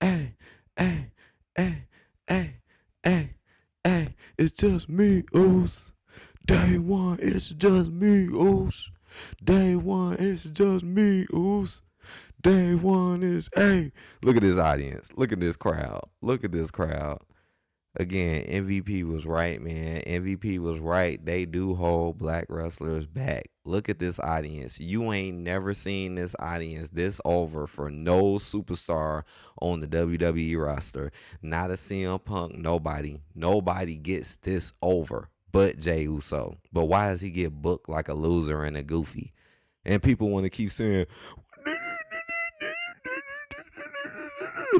Hey, hey, hey, hey, hey, hey, it's just me, Uss. Day one, it's just me, Uss. Day one, it's just me, Uss. Day one is, hey. Look at this audience. Look at this crowd. Look at this crowd. Again, MVP was right, man. MVP was right. They do hold black wrestlers back. Look at this audience. You ain't never seen this audience this over for no superstar on the WWE roster. Not a CM Punk, nobody. Nobody gets this over but Jey Uso. But why does he get booked like a loser and a goofy? And people want to keep saying,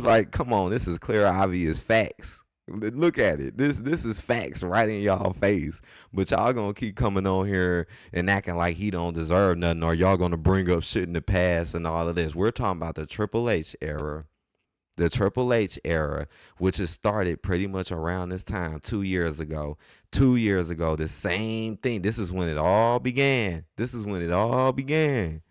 like, come on, this is clear, obvious facts. Look at it. This is facts right in y'all face. But y'all gonna keep coming on here and acting like he don't deserve nothing, or y'all gonna bring up shit in the past and all of this. We're talking about the Triple H era. The Triple H era, which has started pretty much around this time, 2 years ago. 2 years ago, the same thing. This is when it all began. This is when it all began.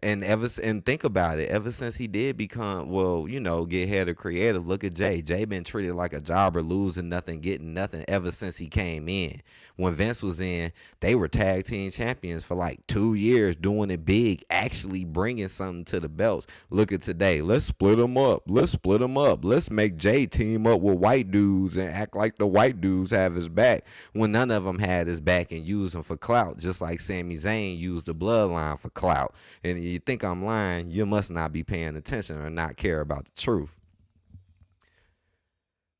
And think about it. Ever since he did become, well, get head of creative, look at Jay. Jay been treated like a jobber, losing nothing, getting nothing ever since he came in. When Vince was in, they were tag team champions for like 2 years, doing it big, actually bringing something to the belts. Look at today. Let's split them up. Let's split them up. Let's make Jay team up with white dudes and act like the white dudes have his back when none of them had his back, and use him for clout, just like Sami Zayn used the bloodline for clout. And you think I'm lying, you must not be paying attention or not care about the truth.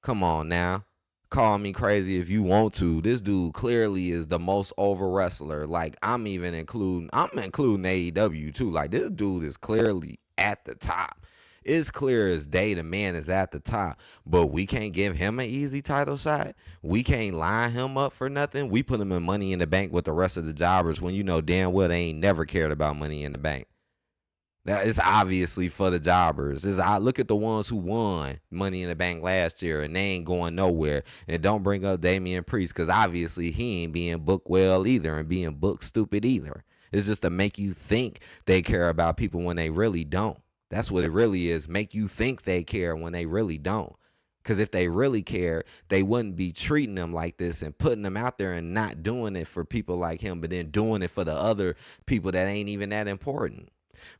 Come on now. Call me crazy if you want to. This dude clearly is the most over wrestler. Like, I'm including AEW too. Like, this dude is clearly at the top. It's clear as day the man is at the top, but we can't give him an easy title shot. We can't line him up for nothing. We put him in Money in the Bank with the rest of the jobbers when you know damn well they ain't never cared about Money in the Bank. Now, it's obviously for the jobbers. I look at the ones who won Money in the Bank last year, and they ain't going nowhere. And don't bring up Damian Priest, because obviously he ain't being booked well either, and being booked stupid either. It's just to make you think they care about people when they really don't. That's what it really is. Make you think they care when they really don't. Because if they really cared, they wouldn't be treating them like this and putting them out there and not doing it for people like him, but then doing it for the other people that ain't even that important.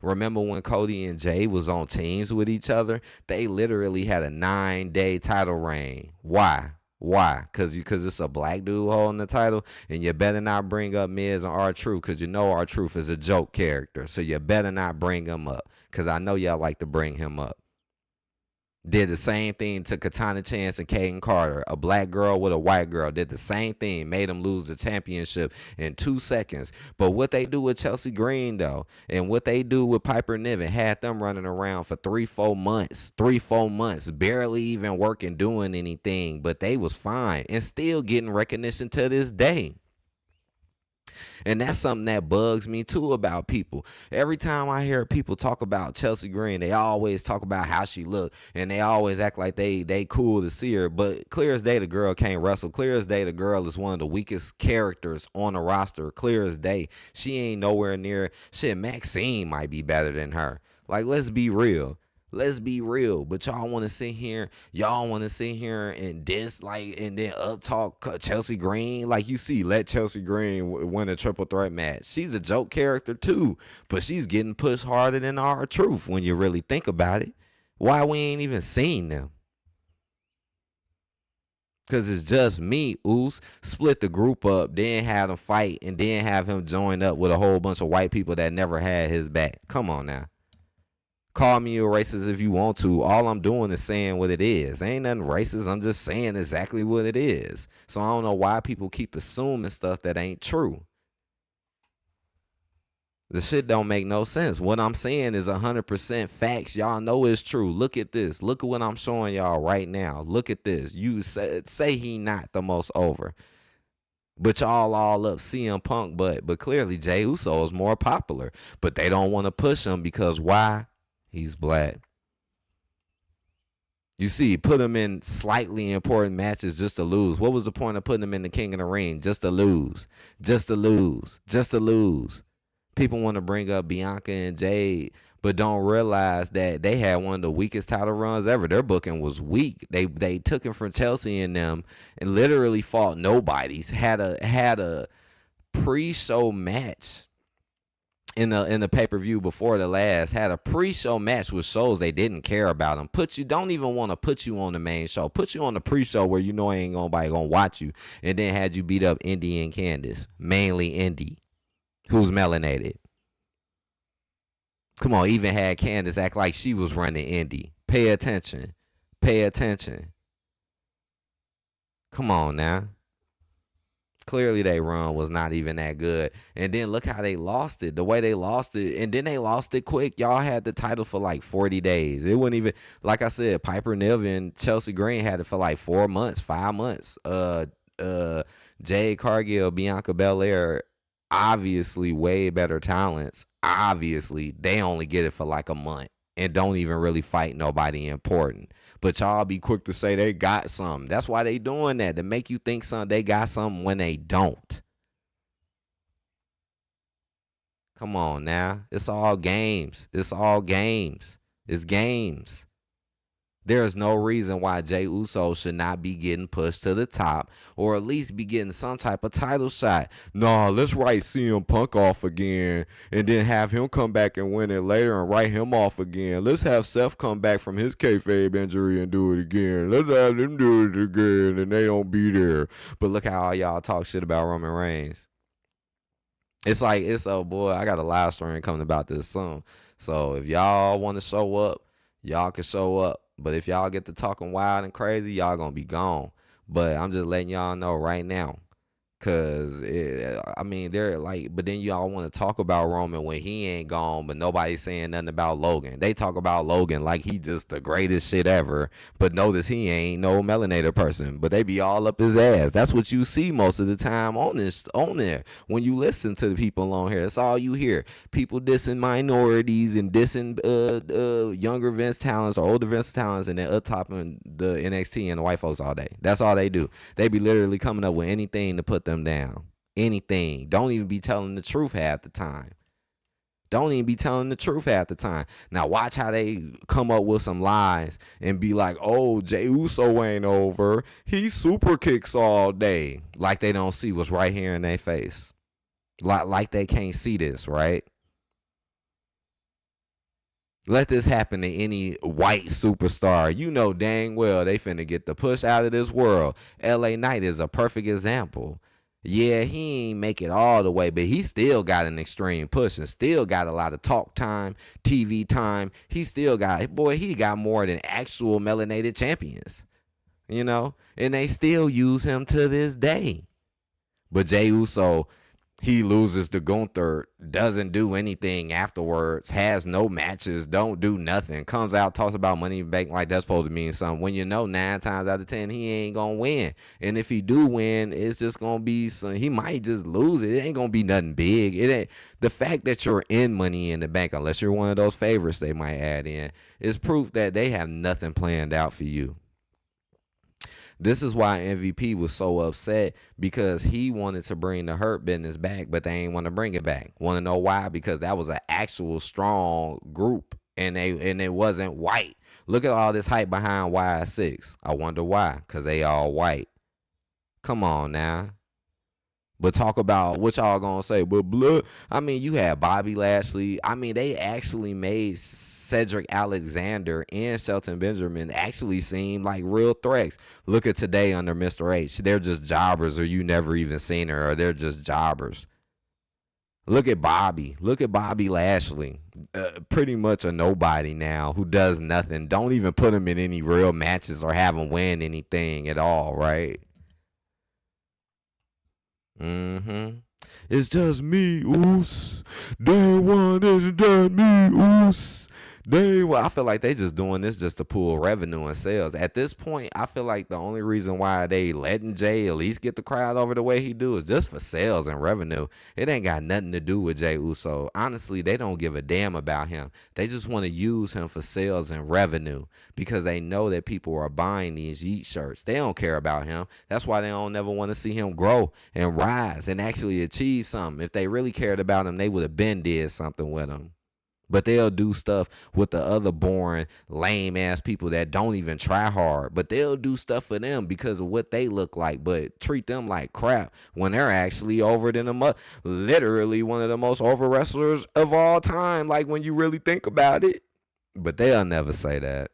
Remember when Cody and Jay was on teams with each other? They literally had a 9-day title reign. Why? Why? Because it's a black dude holding the title, and you better not bring up Miz and R-Truth, because you know R-Truth is a joke character. So you better not bring him up, because I know y'all like to bring him up. Did the same thing to Katana Chance and Kaden Carter. A black girl with a white girl did the same thing, made them lose the championship in 2 seconds. But what they do with Chelsea Green, though, and what they do with Piper Niven, had them running around for 3-4 months. 3-4 months, barely even working, doing anything. But they was fine and still getting recognition to this day. And that's something that bugs me too about people. Every time I hear people talk about Chelsea Green, they always talk about how she look, and they always act like they cool to see her. But clear as day, the girl can't wrestle. Clear as day, the girl is one of the weakest characters on the roster. Clear as day, she ain't nowhere near. Shit, Maxine might be better than her. Like, let's be real. Let's be real. But y'all want to sit here. Y'all want to sit here and diss, like, and then up talk Chelsea Green. Like, you see, let Chelsea Green win a triple threat match. She's a joke character too, but she's getting pushed harder than R-Truth when you really think about it. Why we ain't even seen them? Because it's just me, Uss. Split the group up, then have them fight, and then have him join up with a whole bunch of white people that never had his back. Come on now. Call me a racist if you want to. All I'm doing is saying what it is. Ain't nothing racist. I'm just saying exactly what it is. So I don't know why people keep assuming stuff that ain't true. The shit don't make no sense. What I'm saying is 100% facts. Y'all know it's true. Look at this. Look at what I'm showing y'all right now. Look at this. You say he not the most over. But y'all all up CM Punk, but clearly Jey Uso is more popular. But they don't want to push him because why? He's black. You see, put him in slightly important matches just to lose. What was the point of putting him in the King of the Ring? Just to lose. Just to lose. Just to lose. People want to bring up Bianca and Jade, but don't realize that they had one of the weakest title runs ever. Their booking was weak. They took him from Chelsea and them and literally fought nobodies. Had a pre-show match in the pay-per-view before the last, had a pre-show match with shows they didn't care about him. Don't even want to put you on the main show. Put you on the pre-show where you know ain't nobody gonna watch you, and then had you beat up Indy and Candice, mainly Indy, who's melanated. Come on, even had Candice act like she was running Indy. Pay attention. Pay attention. Come on now. Clearly, their run was not even that good. And then look how they lost it. The way they lost it. And then they lost it quick. Y'all had the title for like 40 days. It wasn't even, like I said, Piper Niven, Chelsea Green had it for like 4 months, 5 months. Jade Cargill, Bianca Belair, obviously way better talents. Obviously, they only get it for like a month and don't even really fight nobody important. But y'all be quick to say they got something. That's why they doing that, to make you think they got something when they don't. Come on now. It's all games. It's all games. It's games. There is no reason why Jey Uso should not be getting pushed to the top, or at least be getting some type of title shot. Nah, let's write CM Punk off again and then have him come back and win it later and write him off again. Let's have Seth come back from his kayfabe injury and do it again. Let's have them do it again and they don't be there. But look how all y'all talk shit about Roman Reigns. It's like, boy, I got a live stream coming about this soon. So if y'all want to show up, y'all can show up. But if y'all get to talking wild and crazy, y'all gonna be gone. But I'm just letting y'all know right now. Cause they're like, but then y'all want to talk about Roman when he ain't gone, but nobody's saying nothing about Logan. They talk about Logan like he just the greatest shit ever, but notice he ain't no melanated person. But they be all up his ass. That's what you see most of the time on there. When you listen to the people on here, that's all you hear. People dissing minorities and dissing younger Vince talents or older Vince talents, and then up topping the NXT and the white folks all day. That's all they do. They be literally coming up with anything to put them down. Anything. Don't even be telling the truth half the time. Don't even be telling the truth half the time. Now watch how they come up with some lies and be like, oh, Jey Uso ain't over. He super kicks all day. Like they don't see what's right here in their face. Like they can't see this, right? Let this happen to any white superstar. You know dang well they finna get the push out of this world. LA Knight is a perfect example. Yeah, he ain't make it all the way, but he still got an extreme push and still got a lot of talk time, TV time. He got more than actual melanated champions, and they still use him to this day. But Jey Uso, he loses to Gunther, doesn't do anything afterwards, has no matches, don't do nothing, comes out, talks about Money in the Bank like that's supposed to mean something, when 9 times out of 10 he ain't gonna win. And if he do win, it's just gonna be he might just lose it. It ain't gonna be nothing big. It ain't the fact that you're in Money in the Bank, unless you're one of those favorites they might add in, is proof that they have nothing planned out for you. This is why MVP was so upset, because he wanted to bring the Hurt Business back, but they ain't want to bring it back. Want to know why? Because that was an actual strong group, and it wasn't white. Look at all this hype behind Y6. I wonder why. Because they all white. Come on now. But talk about what y'all gonna say. But blood, you had Bobby Lashley. They actually made Cedric Alexander and Shelton Benjamin actually seem like real threats. Look at today under Mr. H. They're just jobbers, or you never even seen her, or they're just jobbers. Look at Bobby. Look at Bobby Lashley. Pretty much a nobody now who does nothing. Don't even put him in any real matches or have him win anything at all, right? It's just me, Uss. Day one is just me, Uss. I feel like they just doing this just to pull revenue and sales. At this point, I feel like the only reason why they letting Jay at least get the crowd over the way he do is just for sales and revenue. It ain't got nothing to do with Jey Uso. Honestly, they don't give a damn about him. They just want to use him for sales and revenue because they know that people are buying these Yeet shirts. They don't care about him. That's why they don't never want to see him grow and rise and actually achieve something. If they really cared about him, they would have been did something with him. But they'll do stuff with the other boring, lame ass people that don't even try hard. But they'll do stuff for them because of what they look like, but treat them like crap when they're actually over than literally one of the most over wrestlers of all time. Like when you really think about it. But they'll never say that.